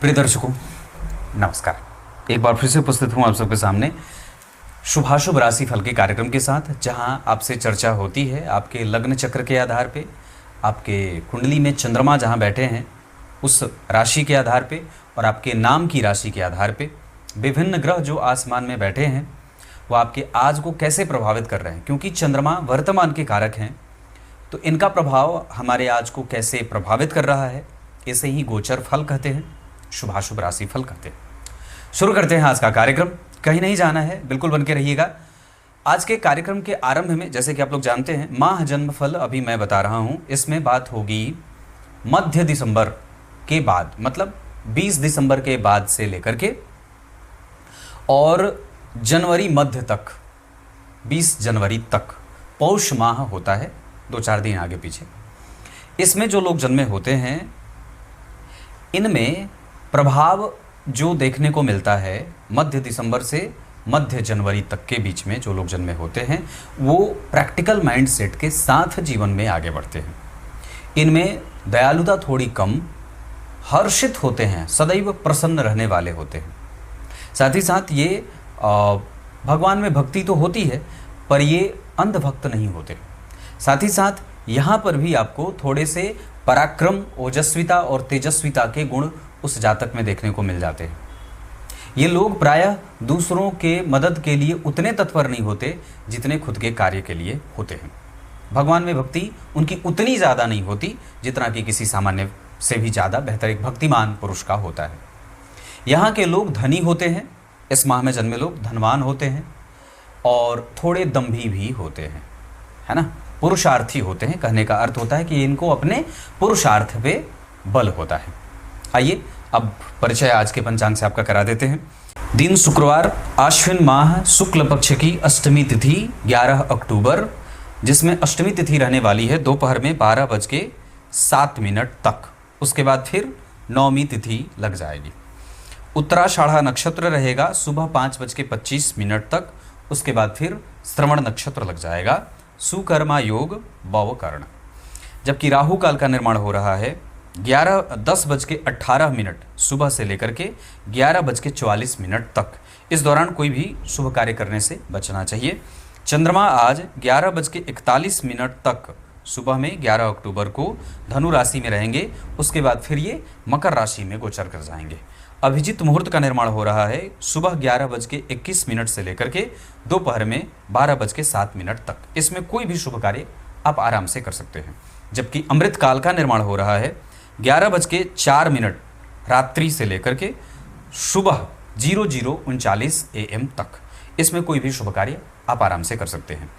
प्रिय दर्शकों, नमस्कार। एक बार फिर से उपस्थित हूँ आप सबके सामने शुभाशुभ राशि फल के कार्यक्रम के साथ, जहां आपसे चर्चा होती है आपके लग्न चक्र के आधार पे, आपके कुंडली में चंद्रमा जहां बैठे हैं उस राशि के आधार पे और आपके नाम की राशि के आधार पे विभिन्न ग्रह जो आसमान में बैठे हैं वो आपके आज को कैसे प्रभावित कर रहे हैं। क्योंकि चंद्रमा वर्तमान के कारक हैं, तो इनका प्रभाव हमारे आज को कैसे प्रभावित कर रहा है, इसे ही गोचर फल कहते हैं, शुभाशुभ राशि फल कहते हैं। शुरू करते हैं आज का कार्यक्रम। कहीं नहीं जाना है, बिल्कुल बन के रहिएगा। आज के कार्यक्रम के आरंभ में जैसे कि आप लोग जानते हैं माह जन्म फल अभी मैं बता रहा हूं, इसमें बात होगी मध्य दिसंबर के बाद, मतलब 20 दिसंबर के बाद से लेकर के और जनवरी मध्य तक, 20 जनवरी तक पौष माह होता है, 2-4 दिन आगे पीछे। इसमें जो लोग जन्मे होते हैं इनमें प्रभाव जो देखने को मिलता है मध्य दिसंबर से मध्य जनवरी तक के बीच में जो लोग जन्मे होते हैं वो प्रैक्टिकल माइंडसेट के साथ जीवन में आगे बढ़ते हैं। इनमें दयालुता थोड़ी कम, हर्षित होते हैं, सदैव प्रसन्न रहने वाले होते हैं। साथ ही साथ ये भगवान में भक्ति तो होती है पर ये अंधभक्त नहीं होते। साथ ही साथ यहाँ पर भी आपको थोड़े से पराक्रम, ओजस्विता और तेजस्विता के गुण उस जातक में देखने को मिल जाते हैं। ये लोग प्रायः दूसरों के मदद के लिए उतने तत्पर नहीं होते जितने खुद के कार्य के लिए होते हैं। भगवान में भक्ति उनकी उतनी ज़्यादा नहीं होती जितना कि किसी सामान्य से भी ज़्यादा बेहतर एक भक्तिमान पुरुष का होता है। यहाँ के लोग धनी होते हैं, इस माह में जन्मे लोग धनवान होते हैं और थोड़े दम्भी भी होते हैं, है ना, पुरुषार्थी होते हैं। कहने का अर्थ होता है कि इनको अपने पुरुषार्थ पे बल होता है। आइए अब परिचय आज के पंचांग से आपका करा देते हैं। दिन शुक्रवार, आश्विन माह शुक्ल पक्ष की अष्टमी तिथि 11 अक्टूबर, जिसमें अष्टमी तिथि रहने वाली है दोपहर में 12:07 तक। उसके बाद फिर नवमी तिथि लग जाएगी। उत्तराषाढ़ा नक्षत्र रहेगा सुबह 5:25 तक। उसके बाद फिर श्रवण नक्षत्र लग जाएगा, सुकर्मा योग बवकर्ण। जबकि राहु काल का निर्माण हो रहा है 10:18 सुबह से लेकर के 11:44 तक। इस दौरान कोई भी शुभ कार्य करने से बचना चाहिए। चंद्रमा आज 11:41 तक सुबह में 11 अक्टूबर को धनु राशि में रहेंगे। उसके बाद फिर ये मकर राशि में गोचर कर जाएंगे। अभिजीत मुहूर्त का निर्माण हो रहा है सुबह 11:21 से लेकर के दोपहर में 12:07 तक। इसमें कोई भी शुभ कार्य आप आराम से कर सकते हैं। जबकि अमृत काल का निर्माण हो रहा है 11:04 रात्रि से लेकर के सुबह 00:39 AM तक। इसमें कोई भी शुभ कार्य आप आराम से कर सकते हैं।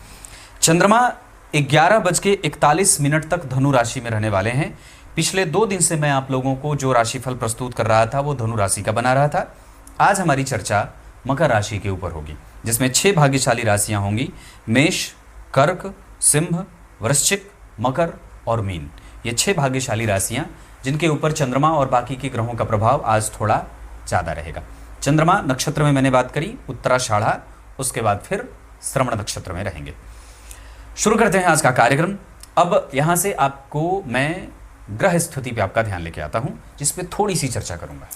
चंद्रमा 11:41 तक धनु राशि में रहने वाले हैं। पिछले 2 दिन से मैं आप लोगों को जो राशिफल प्रस्तुत कर रहा था वो धनु राशि का बना रहा था। आज हमारी चर्चा मकर राशि के ऊपर होगी, जिसमें 6 भाग्यशाली राशियां होंगी, मेष, कर्क, सिंह, वृश्चिक, मकर और मीन। ये 6 भाग्यशाली राशियां जिनके ऊपर चंद्रमा और बाकी के ग्रहों का प्रभाव आज थोड़ा ज़्यादा रहेगा। चंद्रमा नक्षत्र में मैंने बात करी उत्तराषाढ़ा, उसके बाद फिर श्रवण नक्षत्र में रहेंगे। शुरू करते हैं आज का कार्यक्रम। अब यहाँ से आपको मैं ग्रह स्थिति पे आपका ध्यान लेके आता हूं, जिसपे थोड़ी सी चर्चा करूंगा।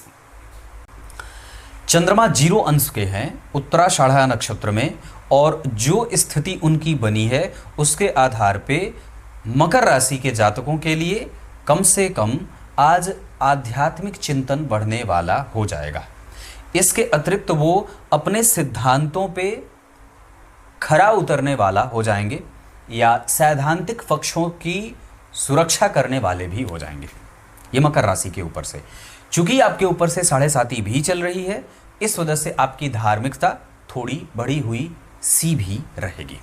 चंद्रमा 0 अंश के हैं उत्तराषाढ़ा नक्षत्र में, और जो स्थिति उनकी बनी है उसके आधार पे मकर राशि के जातकों के लिए कम से कम आज आध्यात्मिक चिंतन बढ़ने वाला हो जाएगा। इसके अतिरिक्त वो अपने सिद्धांतों पे खरा उतरने वाला हो जाएंगे या सैद्धांतिक पक्षों की सुरक्षा करने वाले भी हो जाएंगे। ये मकर राशि के ऊपर से, चूंकि आपके ऊपर से 7.5 भी चल रही है, इस वजह से आपकी धार्मिकता थोड़ी बढ़ी हुई सी भी रहेगी।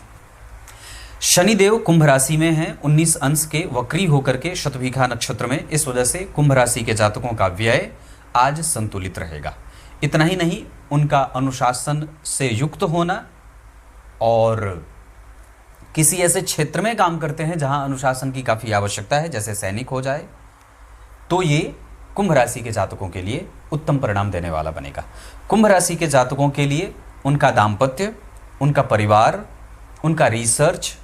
शनिदेव कुंभ राशि में हैं 19 अंश के, वक्री होकर के शतभिखा नक्षत्र में। इस वजह से कुंभ राशि के जातकों का व्यय आज संतुलित रहेगा। इतना ही नहीं, उनका अनुशासन से युक्त होना और किसी ऐसे क्षेत्र में काम करते हैं जहां अनुशासन की काफ़ी आवश्यकता है, जैसे सैनिक हो जाए, तो ये कुंभ राशि के जातकों के लिए उत्तम परिणाम देने वाला बनेगा। कुंभ राशि के जातकों के लिए उनका दाम्पत्य, उनका परिवार, उनका रिसर्च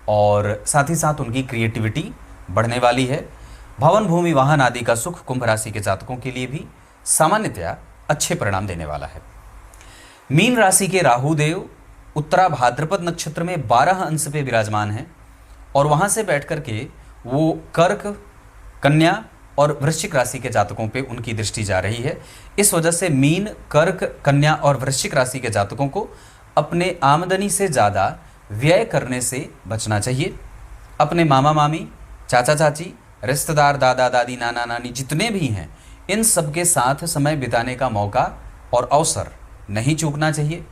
और साथ ही साथ उनकी क्रिएटिविटी बढ़ने वाली है। भवन, भूमि, वाहन आदि का सुख कुंभ राशि के जातकों के लिए भी सामान्यतया अच्छे परिणाम देने वाला है। मीन राशि के राहु देव उत्तरा भाद्रपद नक्षत्र में 12 अंश पे विराजमान है और वहां से बैठ करके वो कर्क, कन्या और वृश्चिक राशि के जातकों पे उनकी दृष्टि जा रही है। इस वजह से मीन, कर्क, कन्या और वृश्चिक राशि के जातकों को अपने आमदनी से ज़्यादा व्यय करने से बचना चाहिए। अपने मामा मामी, चाचा चाची, रिश्तेदार, दादा दादी, नाना नानी जितने भी हैं, इन सब के साथ समय बिताने का मौका और अवसर नहीं चूकना चाहिए।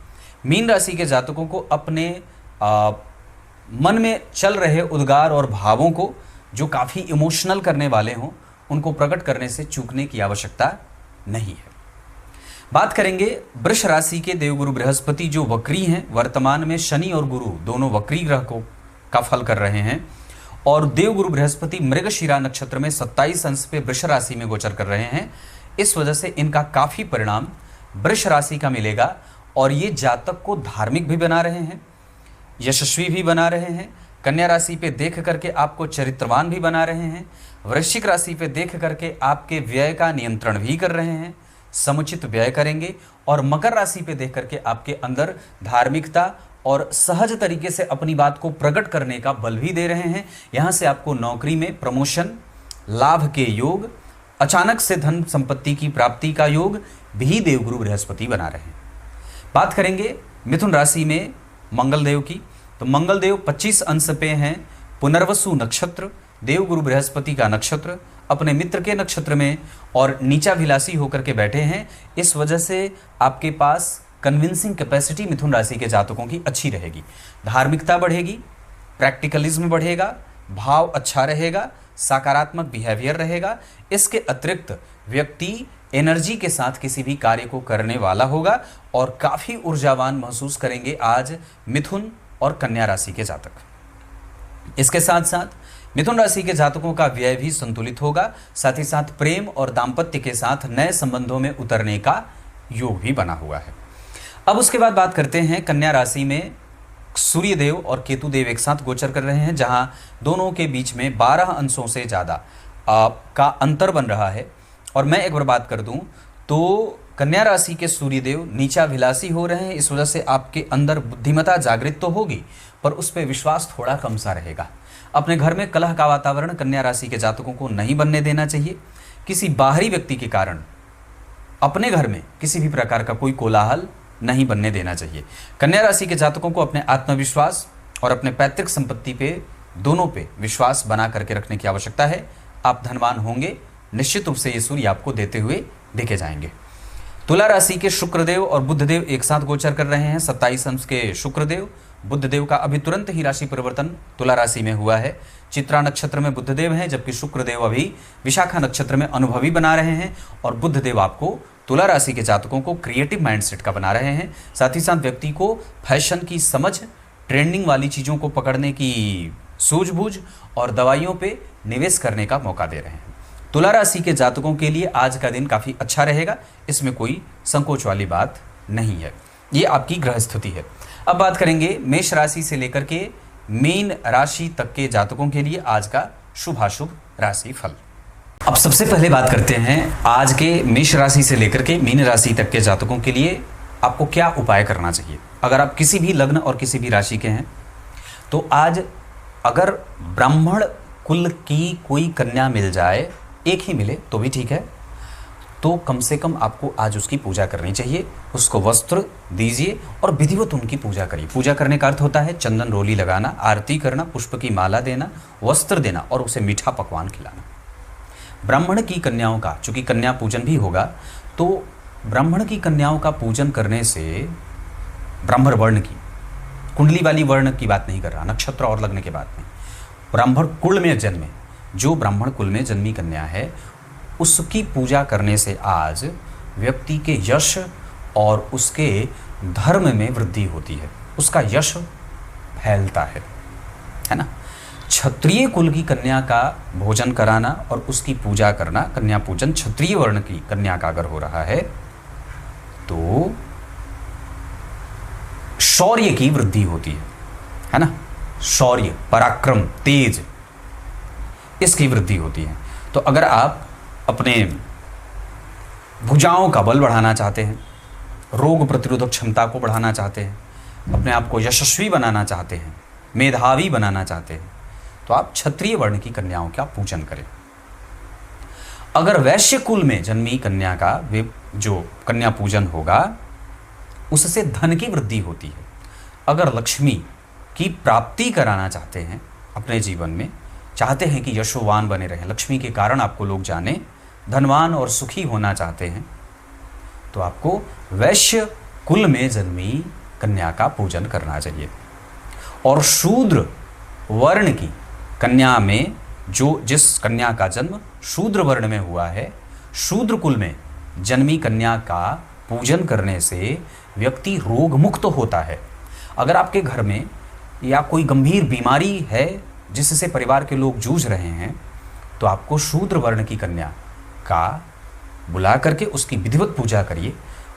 मीन राशि के जातकों को अपने मन में चल रहे उद्गार और भावों को जो काफ़ी इमोशनल करने वाले हों, उनको प्रकट करने से चूकने की आवश्यकता नहीं है। बात करेंगे वृष राशि के देवगुरु बृहस्पति जो वक्री हैं। वर्तमान में शनि और गुरु दोनों वक्री ग्रह का फल कर रहे हैं और देवगुरु बृहस्पति मृगशिरा नक्षत्र में 27 अंश पे वृष राशि में गोचर कर रहे हैं। इस वजह से इनका काफ़ी परिणाम वृष राशि का मिलेगा और ये जातक को धार्मिक भी बना रहे हैं, यशस्वी भी बना रहे हैं। कन्या राशि पे देख करके आपको चरित्रवान भी बना रहे हैं। वृश्चिक राशि पे देख करके आपके व्यय का नियंत्रण भी कर रहे हैं, समुचित व्यय करेंगे। और मकर राशि पे देख करके आपके अंदर धार्मिकता और सहज तरीके से अपनी बात को प्रकट करने का बल भी दे रहे हैं। यहाँ से आपको नौकरी में प्रमोशन, लाभ के योग, अचानक से धन संपत्ति की प्राप्ति का योग भी देवगुरु बृहस्पति बना रहे हैं। बात करेंगे मिथुन राशि में मंगल देव की, तो मंगल देव 25 अंश पे हैं। पुनर्वसु नक्षत्र, देवगुरु बृहस्पति का नक्षत्र, अपने मित्र के नक्षत्र में और नीचाभिलाषी होकर के बैठे हैं। इस वजह से आपके पास कन्विंसिंग कैपेसिटी मिथुन राशि के जातकों की अच्छी रहेगी। धार्मिकता बढ़ेगी, प्रैक्टिकलिज्म बढ़ेगा, भाव अच्छा रहेगा, सकारात्मक बिहेवियर रहेगा। इसके अतिरिक्त व्यक्ति एनर्जी के साथ किसी भी कार्य को करने वाला होगा और काफ़ी ऊर्जावान महसूस करेंगे आज मिथुन और कन्या राशि के जातक। इसके साथ साथ मिथुन राशि के जातकों का व्यय भी संतुलित होगा, साथ ही साथ प्रेम और दाम्पत्य के साथ नए संबंधों में उतरने का योग भी बना हुआ है। अब उसके बाद बात करते हैं कन्या राशि में सूर्य देव और केतु देव एक साथ गोचर कर रहे हैं, जहां दोनों के बीच में 12 अंशों से ज़्यादा का अंतर बन रहा है। और मैं एक बार बात कर दूं तो कन्या राशि के सूर्य देव नीचाभिलाषी हो रहे हैं। इस वजह से आपके अंदर बुद्धिमत्ता जागृत तो होगी, पर उस पर विश्वास थोड़ा कम सा रहेगा। अपने घर में कलह का वातावरण कन्या राशि के जातकों को नहीं बनने देना चाहिए। किसी बाहरी व्यक्ति के कारण अपने घर में किसी भी प्रकार का कोई कोलाहल नहीं बनने देना चाहिए। कन्या राशि के जातकों को अपने आत्मविश्वास और अपने पैतृक संपत्ति पे, दोनों पे विश्वास बना करके रखने की आवश्यकता है। आप धनवान होंगे, निश्चित रूप से ये सूर्य आपको देते हुए दिखे जाएंगे। तुला राशि के शुक्रदेव और बुधदेव एक साथ गोचर कर रहे हैं। 27 अंश के शुक्रदेव, बुधदेव का अभी तुरंत ही राशि परिवर्तन तुला राशि में हुआ है। चित्रा नक्षत्र में बुधदेव हैं, जबकि शुक्रदेव अभी विशाखा नक्षत्र में अनुभवी बना रहे हैं। और बुधदेव आपको तुला राशि के जातकों को क्रिएटिव माइंडसेट का बना रहे हैं। साथ ही साथ व्यक्ति को फैशन की समझ, ट्रेंडिंग वाली चीज़ों को पकड़ने की सूझबूझ और दवाइयों पे निवेश करने का मौका दे रहे हैं। तुला राशि के जातकों के लिए आज का दिन काफ़ी अच्छा रहेगा, इसमें कोई संकोच वाली बात नहीं है। ये आपकी ग्रह स्थिति है। अब बात करेंगे मेष राशि से लेकर के मीन राशि तक के जातकों के लिए आज का शुभाशुभ राशि फल। अब सबसे पहले बात करते हैं आज के मेष राशि से लेकर के मीन राशि तक के जातकों के लिए आपको क्या उपाय करना चाहिए। अगर आप किसी भी लग्न और किसी भी राशि के हैं तो आज अगर ब्राह्मण कुल की कोई कन्या मिल जाए, एक ही मिले तो भी ठीक है, तो कम से कम आपको आज उसकी पूजा करनी चाहिए। उसको वस्त्र दीजिए और विधिवत उनकी पूजा करिए। पूजा करने का अर्थ होता है चंदन रोली लगाना, आरती करना, पुष्प की माला देना, वस्त्र देना और उसे मीठा पकवान खिलाना। ब्राह्मण की कन्याओं का, चूंकि कन्या पूजन भी होगा, तो ब्राह्मण की कन्याओं का पूजन करने से ब्राह्मण वर्ण की, कुंडली वाली वर्ण की बात नहीं कर रहा, नक्षत्र और लग्न की बात नहीं, ब्राह्मण कुल में जन्मे, जो ब्राह्मण कुल में जन्मी कन्या है, उसकी पूजा करने से आज व्यक्ति के यश और उसके धर्म में वृद्धि होती है, उसका यश फैलता है ना। क्षत्रिय कुल की कन्या का भोजन कराना और उसकी पूजा करना, कन्या पूजन क्षत्रिय वर्ण की कन्या का अगर हो रहा है तो शौर्य की वृद्धि होती है ना। शौर्य, पराक्रम, तेज, इसकी वृद्धि होती है। तो अगर आप अपने भुजाओं का बल बढ़ाना चाहते हैं, रोग प्रतिरोधक क्षमता को बढ़ाना चाहते हैं, अपने आप को यशस्वी बनाना चाहते हैं, मेधावी बनाना चाहते हैं, तो आप क्षत्रिय वर्ण की कन्याओं का पूजन करें। अगर वैश्य कुल में जन्मी कन्या का जो कन्या पूजन होगा उससे धन की वृद्धि होती है। अगर लक्ष्मी की प्राप्ति कराना चाहते हैं, अपने जीवन में चाहते हैं कि यशोवान बने रहें, लक्ष्मी के कारण आपको लोग जाने, धनवान और सुखी होना चाहते हैं, तो आपको वैश्य कुल में जन्मी कन्या का पूजन करना चाहिए। और शूद्र वर्ण की कन्या में जिस कन्या का जन्म शूद्र वर्ण में हुआ है, शूद्र कुल में जन्मी कन्या का पूजन करने से व्यक्ति रोग मुक्त होता है। अगर आपके घर में या कोई गंभीर बीमारी है जिससे परिवार के लोग जूझ रहे हैं, तो आपको शूद्र वर्ण की कन्या का बुला करके उसकी विधिवत पूजा करिए।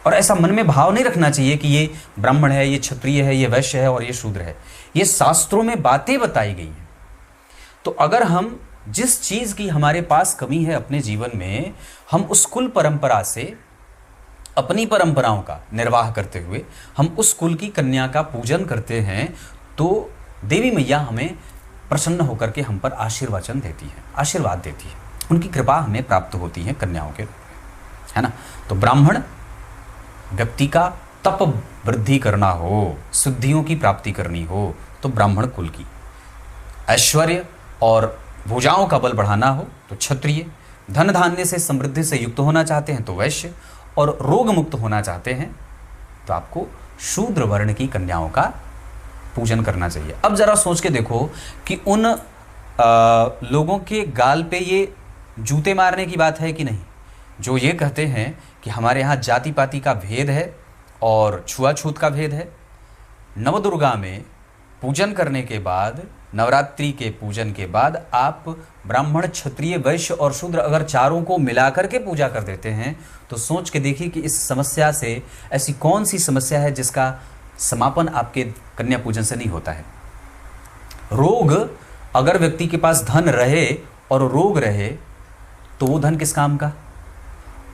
और ऐसा मन में भाव नहीं रखना चाहिए कि ये ब्राह्मण है, ये क्षत्रिय है, ये वैश्य है और ये शूद्र है। ये शास्त्रों में बातें बताई गई हैं। तो अगर हम जिस चीज़ की हमारे पास कमी है अपने जीवन में, हम उस कुल परंपरा से अपनी परंपराओं का निर्वाह करते हुए हम उस कुल की कन्या का पूजन करते हैं, तो देवी मैया हमें प्रसन्न होकर के हम पर आशीर्वाद देती है, उनकी कृपा हमें प्राप्त होती है कन्याओं के, है ना। तो ब्राह्मण व्यक्ति का तप वृद्धि करना हो, सिद्धियों की प्राप्ति करनी हो, तो ब्राह्मण कुल की, ऐश्वर्य और भुजाओं का बल बढ़ाना हो तो क्षत्रिय, धन धान्य से समृद्धि से युक्त होना चाहते हैं तो वैश्य, और रोग मुक्त होना चाहते हैं तो आपको शूद्र वर्ण की कन्याओं का पूजन करना चाहिए। अब जरा सोच के देखो कि उन लोगों के गाल पे ये जूते मारने की बात है कि नहीं, जो ये कहते हैं कि हमारे यहाँ जाति पाति का भेद है और छुआछूत का भेद है। नवदुर्गा में पूजन करने के बाद, नवरात्रि के पूजन के बाद आप ब्राह्मण, क्षत्रिय, वैश्य और शूद्र अगर चारों को मिलाकर के पूजा कर देते हैं, तो सोच के देखिए कि इस समस्या से ऐसी कौन सी समस्या है जिसका समापन आपके कन्या पूजन से नहीं होता है। रोग, अगर व्यक्ति के पास धन रहे और रोग रहे तो वो धन किस काम का,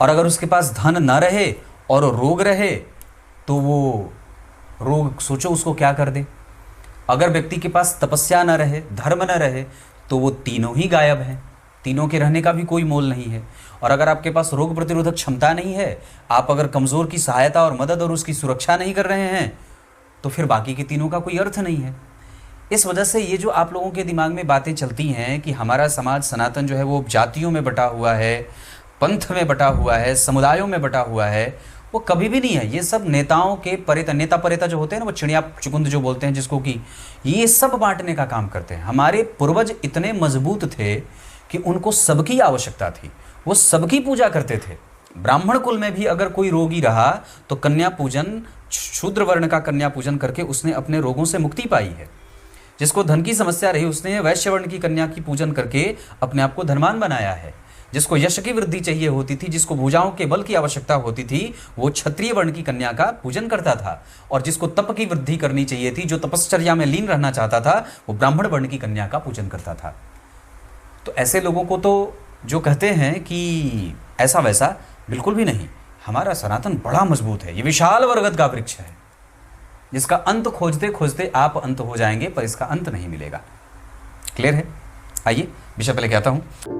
और अगर उसके पास धन न रहे और रोग रहे तो वो रोग सोचो उसको क्या कर दे। अगर व्यक्ति के पास तपस्या न रहे, धर्म न रहे, तो वो तीनों ही गायब हैं, तीनों के रहने का भी कोई मोल नहीं है। और अगर आपके पास रोग प्रतिरोधक क्षमता नहीं है, आप अगर कमज़ोर की सहायता और मदद और उसकी सुरक्षा नहीं कर रहे हैं, तो फिर बाकी के तीनों का कोई अर्थ नहीं है। इस वजह से ये जो आप लोगों के दिमाग में बातें चलती हैं कि हमारा समाज सनातन जो है वो जातियों में बटा हुआ है, पंथ में बटा हुआ है, समुदायों में बटा हुआ है, वो कभी भी नहीं है। ये सब नेताओं के परेता, नेता परेता जो होते हैं ना, वो चिड़िया चुकुंद जो बोलते हैं जिसको, कि ये सब बांटने का काम करते हैं। हमारे पूर्वज इतने मजबूत थे कि उनको सबकी आवश्यकता थी, वो सबकी पूजा करते थे। ब्राह्मण कुल में भी अगर कोई रोगी रहा तो कन्या पूजन, शूद्र वर्ण का कन्या पूजन करके उसने अपने रोगों से मुक्ति पाई है। जिसको धन की समस्या रही उसने वैश्य वर्ण की कन्या की पूजन करके अपने आप को धनवान बनाया है। जिसको यश की वृद्धि चाहिए होती थी, जिसको भुजाओं के बल की आवश्यकता होती थी, वो क्षत्रिय वर्ण की कन्या का पूजन करता था। और जिसको तप की वृद्धि करनी चाहिए थी, जो तपश्चर्या में लीन रहना चाहता था, वो ब्राह्मण वर्ण की कन्या का पूजन करता था। तो ऐसे लोगों को तो जो कहते हैं कि ऐसा वैसा, बिल्कुल भी नहीं। हमारा सनातन बड़ा मजबूत है, ये विशाल बरगद का वृक्ष है जिसका अंत खोजते खोजते आप अंत हो जाएंगे, पर इसका अंत नहीं मिलेगा। क्लियर है? आइए विषय पे लेके आता हूं।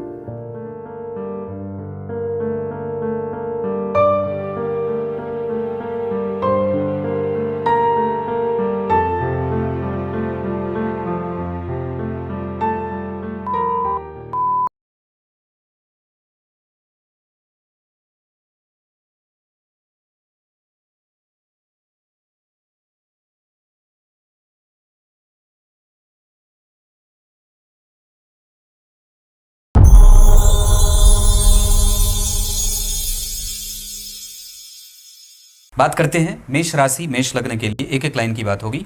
बात करते हैं मेष राशि, मेष लग्न के लिए। एक एक लाइन की बात होगी।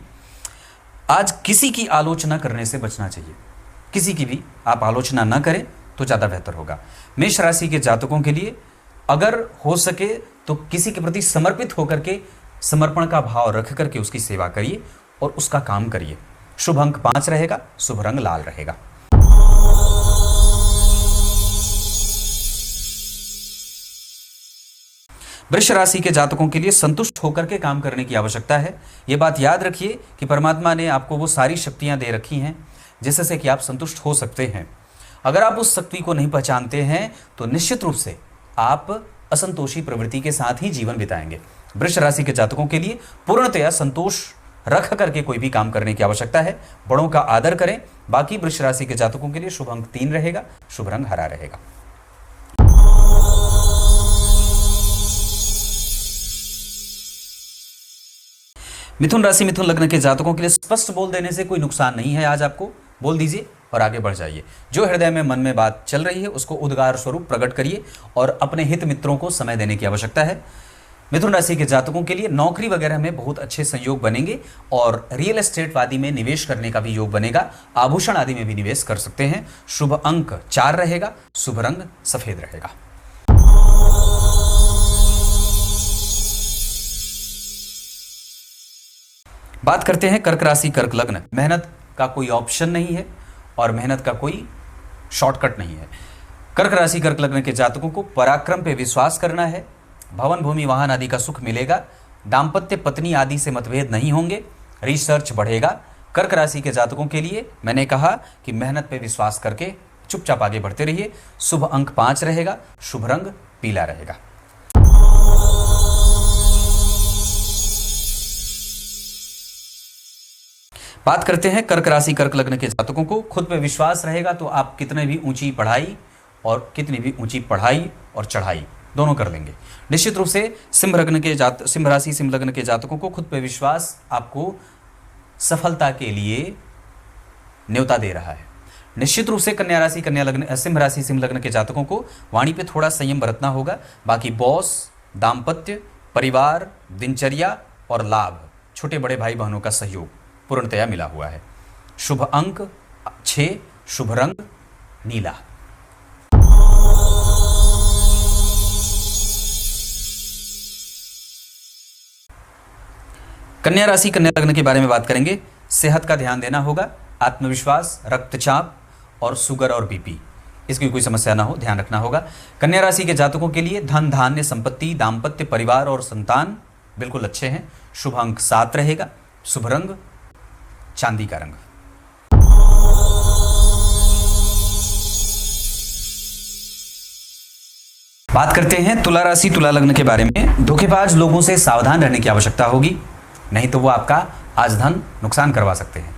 आज किसी की आलोचना करने से बचना चाहिए, किसी की भी आप आलोचना ना करें तो ज़्यादा बेहतर होगा। मेष राशि के जातकों के लिए अगर हो सके तो किसी के प्रति समर्पित होकर के, समर्पण का भाव रख करके उसकी सेवा करिए और उसका काम करिए। शुभ अंक 5 रहेगा, शुभ रंग लाल रहेगा। वृष राशि के जातकों के लिए संतुष्ट होकर के काम करने की आवश्यकता है। ये बात याद रखिए कि परमात्मा ने आपको वो सारी शक्तियां दे रखी हैं जिससे कि आप संतुष्ट हो सकते हैं। अगर आप उस शक्ति को नहीं पहचानते हैं तो निश्चित रूप से आप असंतोषी प्रवृत्ति के साथ ही जीवन बिताएंगे। वृष राशि के जातकों के लिए पूर्णतया संतोष रख करके कोई भी काम करने की आवश्यकता है। बड़ों का आदर करें। बाकी वृष राशि के जातकों के लिए शुभ अंक 3 रहेगा, शुभ रंग हरा रहेगा। मिथुन राशि मिथुन लग्न के जातकों के लिए स्पष्ट बोल देने से कोई नुकसान नहीं है। आज आपको बोल दीजिए और आगे बढ़ जाइए। जो हृदय में मन में बात चल रही है उसको उद्गार स्वरूप प्रकट करिए और अपने हित मित्रों को समय देने की आवश्यकता है। मिथुन राशि के जातकों के लिए नौकरी वगैरह में बहुत अच्छे संयोग बनेंगे और रियल एस्टेट आदि में निवेश करने का भी योग बनेगा। आभूषण आदि में भी निवेश कर सकते हैं। शुभ अंक 4 रहेगा, शुभ रंग सफेद रहेगा। बात करते हैं कर्क राशि कर्क लग्न। मेहनत का कोई ऑप्शन नहीं है और मेहनत का कोई शॉर्टकट नहीं है। कर्क राशि कर्क लग्न के जातकों को पराक्रम पे विश्वास करना है। भवन भूमि वाहन आदि का सुख मिलेगा। दाम्पत्य पत्नी आदि से मतभेद नहीं होंगे। रिसर्च बढ़ेगा। कर्क राशि के जातकों के लिए मैंने कहा कि मेहनत पे विश्वास करके चुपचाप आगे बढ़ते रहिए। शुभ अंक 5 रहेगा, शुभ रंग पीला रहेगा। बात करते हैं कर्क राशि कर्क लग्न के जातकों को। खुद पे विश्वास रहेगा तो आप कितने भी ऊंची पढ़ाई और कितनी भी ऊंची पढ़ाई और चढ़ाई दोनों कर लेंगे। निश्चित रूप से सिंह राशि सिंह लग्न के जातकों को खुद पे विश्वास आपको सफलता के लिए न्योता दे रहा है। निश्चित रूप से कन्या राशि सिंह राशि सिंह लग्न के जातकों को वाणी पे थोड़ा संयम बरतना होगा। बाकी बॉस, दाम्पत्य, परिवार, दिनचर्या और लाभ, छोटे बड़े भाई बहनों का सहयोग पूर्णतया मिला हुआ है। शुभ अंक 6, शुभ रंग नीला। कन्या राशि कन्या लग्न के बारे में बात करेंगे। सेहत का ध्यान देना होगा। आत्मविश्वास, रक्तचाप और शुगर और बीपी, इसकी कोई समस्या ना हो, ध्यान रखना होगा। कन्या राशि के जातकों के लिए धन धान्य संपत्ति दाम्पत्य परिवार और संतान बिल्कुल अच्छे हैं। शुभ अंक 7 रहेगा, शुभ रंग चांदी का रंग। बात करते हैं तुला राशि तुला लग्न के बारे में। धोखेबाज लोगों से सावधान रहने की आवश्यकता होगी, नहीं तो वो आपका आज धन नुकसान करवा सकते हैं।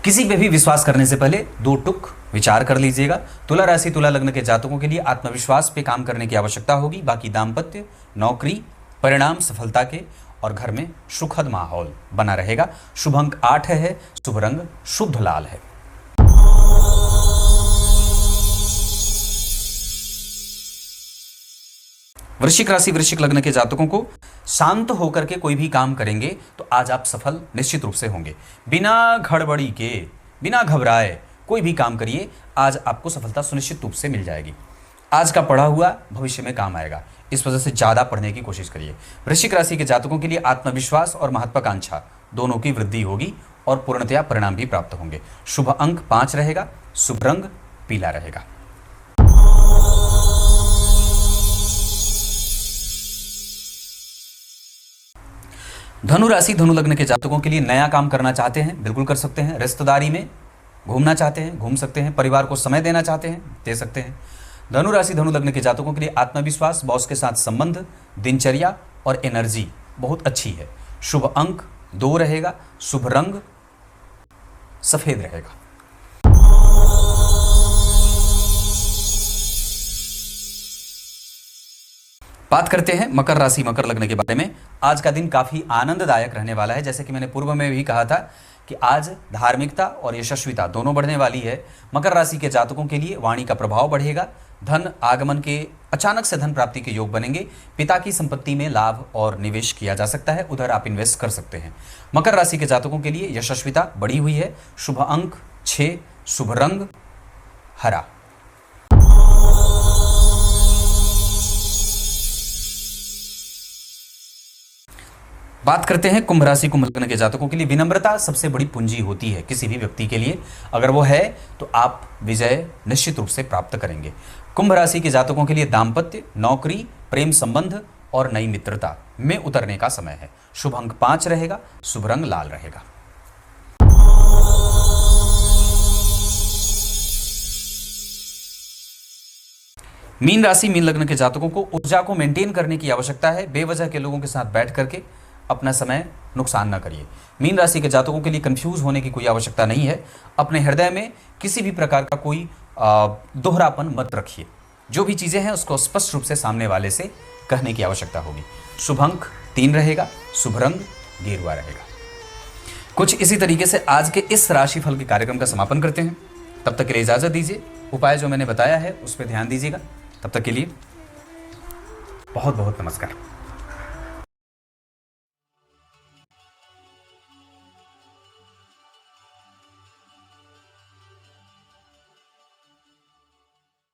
किसी पे भी विश्वास करने से पहले 2 टुक विचार कर लीजिएगा। तुला राशि तुला लग्न के जातकों के लिए आत्मविश्वास पे काम करने की आवश्यकता होगी। बाकी दाम्पत्य, नौकरी, परिणाम सफलता के और घर में सुखद माहौल बना रहेगा। शुभ अंक 8 है, शुभ रंग शुद्ध लाल है। वृश्चिक राशि वृश्चिक लग्न के जातकों को शांत होकर के कोई भी काम करेंगे तो आज आप सफल निश्चित रूप से होंगे। बिना गड़बड़ी के, बिना घबराए कोई भी काम करिए, आज आपको सफलता सुनिश्चित रूप से मिल जाएगी। आज का पढ़ा हुआ भविष्य में काम आएगा, इस वजह से ज़्यादा पढ़ने की कोशिश करिए। वृश्चिक राशि के जातकों के लिए आत्मविश्वास और महत्वाकांक्षा दोनों की वृद्धि होगी और पूर्णतया परिणाम भी प्राप्त होंगे। शुभ अंक 5 रहेगा, शुभ रंग पीला रहेगा। धनु राशि धनु लग्न के जातकों के लिए नया काम करना चाहते हैं, बिल्कुल कर सकते हैं। रिश्तेदारी में घूमना चाहते हैं, घूम सकते हैं। परिवार को समय देना चाहते हैं, दे सकते हैं। धनु राशि धनु लग्न के जातकों के लिए आत्मविश्वास, बॉस के साथ संबंध, दिनचर्या और एनर्जी बहुत अच्छी है। शुभ अंक 2 रहेगा, शुभ रंग सफेद रहेगा। बात करते हैं मकर राशि मकर लग्न के बारे में। आज का दिन काफी आनंददायक रहने वाला है। जैसे कि मैंने पूर्व में भी कहा था कि आज धार्मिकता और यशस्विता दोनों बढ़ने वाली है। मकर राशि के जातकों के लिए वाणी का प्रभाव बढ़ेगा। धन आगमन के अचानक से धन प्राप्ति के योग बनेंगे। पिता की संपत्ति में लाभ और निवेश किया जा सकता है, उधर आप इन्वेस्ट कर सकते हैं। मकर राशि के जातकों के लिए यशस्विता बढ़ी हुई है। शुभ अंक 6, शुभ रंग हरा। बात करते हैं कुंभ राशि कुंभ लग्न के जातकों के लिए। विनम्रता सबसे बड़ी पूंजी होती है किसी भी व्यक्ति के लिए। अगर वो है तो आप विजय निश्चित रूप से प्राप्त करेंगे। कुंभ राशि के जातकों के लिए दाम्पत्य, नौकरी, प्रेम संबंध और नई मित्रता में उतरने का समय है। शुभ अंक 5 रहेगा, शुभ रंग लाल रहेगा। मीन राशि मीन लग्न के जातकों को ऊर्जा को मेंटेन करने की आवश्यकता है। बेवजह के लोगों के साथ बैठ करके अपना समय नुकसान ना करिए। मीन राशि के जातकों के लिए कंफ्यूज होने की कोई आवश्यकता नहीं है। अपने हृदय में किसी भी प्रकार का कोई दोहरापन मत रखिए। जो भी चीज़ें हैं उसको स्पष्ट रूप से सामने वाले से कहने की आवश्यकता होगी। शुभ अंक 3 रहेगा, शुभ रंग गेरुआ रहेगा। कुछ इसी तरीके से आज के इस राशिफल के कार्यक्रम का समापन करते हैं। तब तक के लिए इजाजत दीजिए। उपाय जो मैंने बताया है उस पर ध्यान दीजिएगा। तब तक के लिए बहुत बहुत नमस्कार।